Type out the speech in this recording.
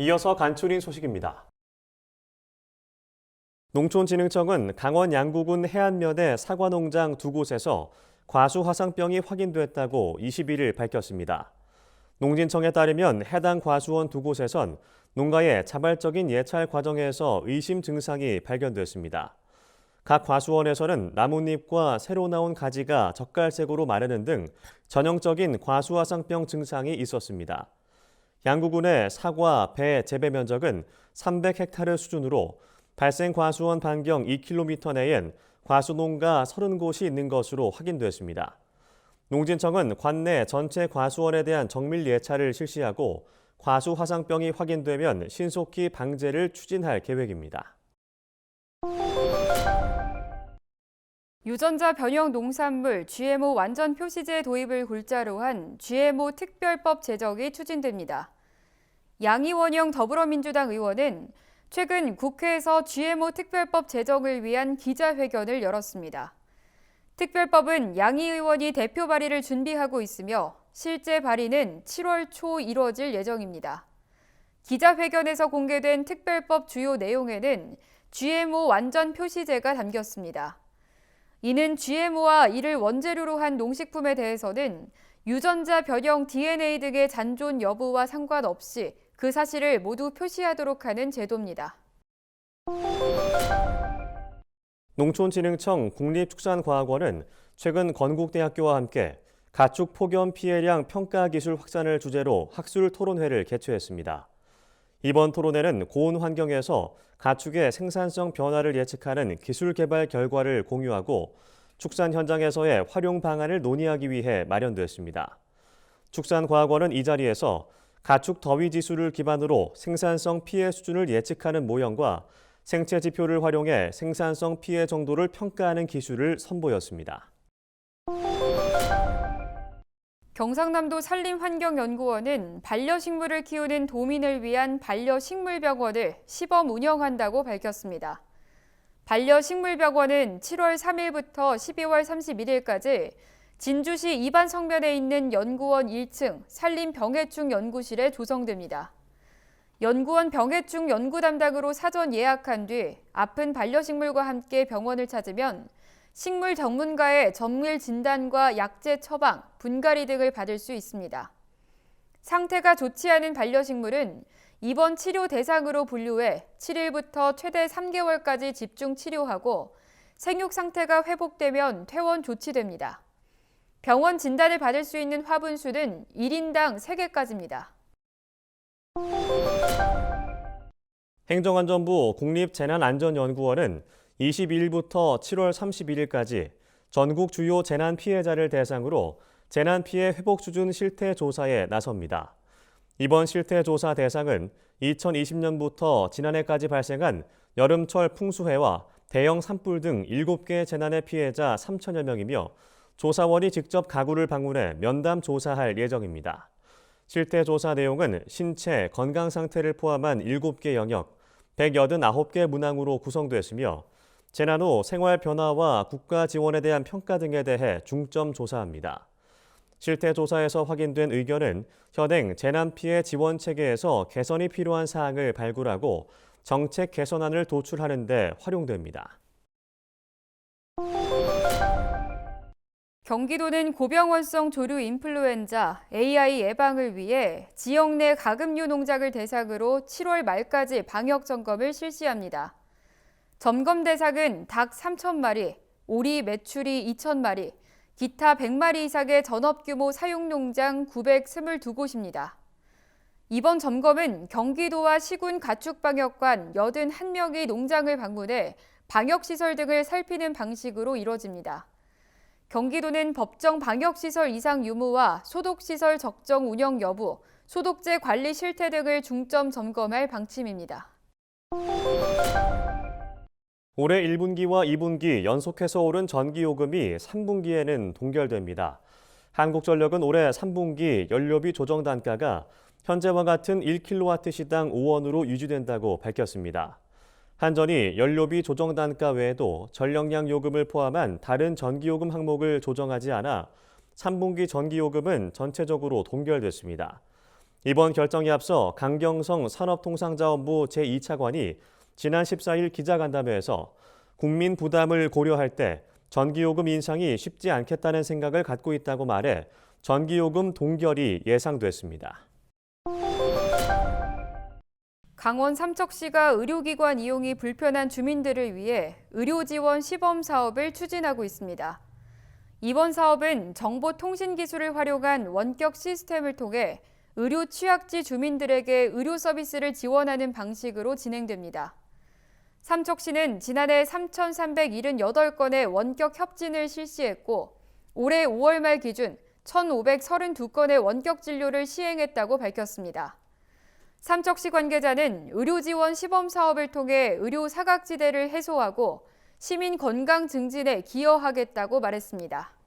이어서 간추린 소식입니다. 농촌진흥청은 강원 양구군 해안면의 사과농장 두 곳에서 과수화상병이 확인됐다고 21일 밝혔습니다. 농진청에 따르면 해당 과수원 두 곳에선 농가의 자발적인 예찰 과정에서 의심 증상이 발견됐습니다. 각 과수원에서는 나뭇잎과 새로 나온 가지가 젓갈색으로 마르는 등 전형적인 과수화상병 증상이 있었습니다. 양구군의 사과, 배 재배 면적은 300헥타르 수준으로 발생 과수원 반경 2km 내엔 과수농가 30곳이 있는 것으로 확인됐습니다. 농진청은 관내 전체 과수원에 대한 정밀 예찰을 실시하고 과수화상병이 확인되면 신속히 방제를 추진할 계획입니다. 유전자 변형 농산물 GMO 완전 표시제 도입을 골자로 한 GMO 특별법 제정이 추진됩니다. 양이원영 더불어민주당 의원은 최근 국회에서 GMO 특별법 제정을 위한 기자회견을 열었습니다. 특별법은 양이 의원이 대표 발의를 준비하고 있으며 실제 발의는 7월 초 이뤄질 예정입니다. 기자회견에서 공개된 특별법 주요 내용에는 GMO 완전 표시제가 담겼습니다. 이는 GMO와 이를 원재료로 한 농식품에 대해서는 유전자 변형 DNA 등의 잔존 여부와 상관없이 그 사실을 모두 표시하도록 하는 제도입니다. 농촌진흥청 국립축산과학원은 최근 건국대학교와 함께 가축 폭염 피해량 평가 기술 확산을 주제로 학술 토론회를 개최했습니다. 이번 토론회는 고온 환경에서 가축의 생산성 변화를 예측하는 기술 개발 결과를 공유하고 축산 현장에서의 활용 방안을 논의하기 위해 마련됐습니다. 축산과학원은 이 자리에서 가축 더위 지수를 기반으로 생산성 피해 수준을 예측하는 모형과 생체 지표를 활용해 생산성 피해 정도를 평가하는 기술을 선보였습니다. 경상남도 산림환경연구원은 반려식물을 키우는 도민을 위한 반려식물병원을 시범 운영한다고 밝혔습니다. 반려식물병원은 7월 3일부터 12월 31일까지 진주시 이반성면에 있는 연구원 1층 산림병해충 연구실에 조성됩니다. 연구원 병해충 연구 담당으로 사전 예약한 뒤 아픈 반려식물과 함께 병원을 찾으면 식물 전문가의 정밀 진단과 약제 처방, 분갈이 등을 받을 수 있습니다. 상태가 좋지 않은 반려식물은 입원 치료 대상으로 분류해 7일부터 최대 3개월까지 집중 치료하고 생육 상태가 회복되면 퇴원 조치됩니다. 병원 진단을 받을 수 있는 화분수는 1인당 3개까지입니다. 행정안전부 국립재난안전연구원은 22일부터 7월 31일까지 전국 주요 재난 피해자를 대상으로 재난 피해 회복 수준 실태 조사에 나섭니다. 이번 실태 조사 대상은 2020년부터 지난해까지 발생한 여름철 풍수해와 대형 산불 등 7개 재난의 피해자 3천여 명이며 조사원이 직접 가구를 방문해 면담 조사할 예정입니다. 실태 조사 내용은 신체, 건강 상태를 포함한 7개 영역, 189개 문항으로 구성됐으며 재난 후 생활 변화와 국가 지원에 대한 평가 등에 대해 중점 조사합니다. 실태 조사에서 확인된 의견은 현행 재난 피해 지원 체계에서 개선이 필요한 사항을 발굴하고 정책 개선안을 도출하는 데 활용됩니다. 경기도는 고병원성 조류 인플루엔자 AI 예방을 위해 지역 내 가금류 농장을 대상으로 7월 말까지 방역 점검을 실시합니다. 점검 대상은 닭 3,000마리, 오리 메추리 2,000마리, 기타 100마리 이상의 전업규모 사육농장 922곳입니다. 이번 점검은 경기도와 시군 가축방역관 81명이 농장을 방문해 방역시설 등을 살피는 방식으로 이뤄집니다. 경기도는 법정 방역시설 이상 유무와 소독시설 적정 운영 여부, 소독제 관리 실태 등을 중점 점검할 방침입니다. 올해 1분기와 2분기 연속해서 오른 전기요금이 3분기에는 동결됩니다. 한국전력은 올해 3분기 연료비 조정 단가가 현재와 같은 1kW시당 5원으로 유지된다고 밝혔습니다. 한전이 연료비 조정 단가 외에도 전력량 요금을 포함한 다른 전기요금 항목을 조정하지 않아 3분기 전기요금은 전체적으로 동결됐습니다. 이번 결정에 앞서 강경성 산업통상자원부 제2차관이 지난 14일 기자간담회에서 국민 부담을 고려할 때 전기요금 인상이 쉽지 않겠다는 생각을 갖고 있다고 말해 전기요금 동결이 예상됐습니다. 강원 삼척시가 의료기관 이용이 불편한 주민들을 위해 의료지원 시범 사업을 추진하고 있습니다. 이번 사업은 정보통신기술을 활용한 원격 시스템을 통해 의료 취약지 주민들에게 의료 서비스를 지원하는 방식으로 진행됩니다. 삼척시는 지난해 3,378건의 원격 협진을 실시했고 올해 5월 말 기준 1,532건의 원격 진료를 시행했다고 밝혔습니다. 삼척시 관계자는 의료지원 시범 사업을 통해 의료 사각지대를 해소하고 시민 건강 증진에 기여하겠다고 말했습니다.